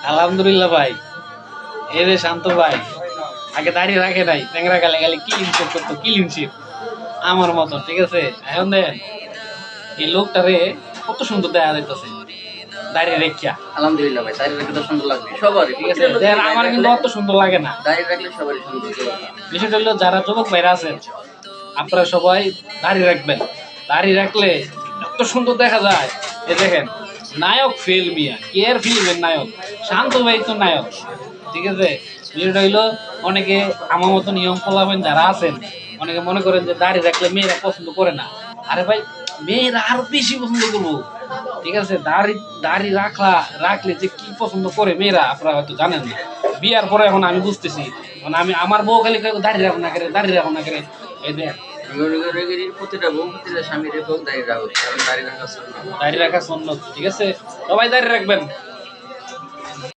আলহামদুলিল্লাহ ভাই। এই যে শান্ত ভাই আগে দাঁড়িয়ে রাখে নাই, ট্যাংরা গালে গালে ক্লিন শেপ করতো, ক্লিন শেপ আমার মতন, ঠিক আছে। এখন দেন এই লোকটারে কত সুন্দর দেখা যাইতেছে দাঁড়িয়ে রেখিয়া। আলহামদুলিল্লাহ ভাই, দাড়ি রাখলে তো সুন্দর লাগবে সবারই, ঠিক আছে। দেন আমার কিন্তু অত সুন্দর লাগে না। দাড়ি রাখলে সবারই সুন্দর লাগে। বিষয়টা হলো যারা যুবক ভাইরা আছেন আপনারা সবাই দাঁড়িয়ে রাখবেন। দাঁড়িয়ে রাখলে এত সুন্দর দেখা যায়। এই দেখেন নায়ক ফেল মিয়া, কে আর ফিল্মের নায়ক? শান্ত ভাই তো নায়ক, ঠিক আছে। বিষয়টা হইলো অনেকে আমার মতো নিয়ম ফলাবেন যারা আছেন, অনেকে মনে করেন যে দাড়ি রাখলে মেয়েরা পছন্দ করে না। আরে ভাই, মেয়েরা আরো বেশি পছন্দ করবো, ঠিক আছে। দাড়ি দাড়ি রাখলে যে কি পছন্দ করে মেয়েরা আপনারা হয়তো জানেন না। বিয়ার পরে এখন আমি বুঝতেছি, মানে আমি আমার বউ খালি দাড়ি রাখো না করে, দাড়ি রাখো না করে। এই দেখ প্রতিটা বউ প্রতিটা স্বামীর দাড়ি রাখা, কারণ দাড়ি রাখা দাড়ি রাখা সুন্নত, ঠিক আছে। সবাই দাড়ি রাখবেন।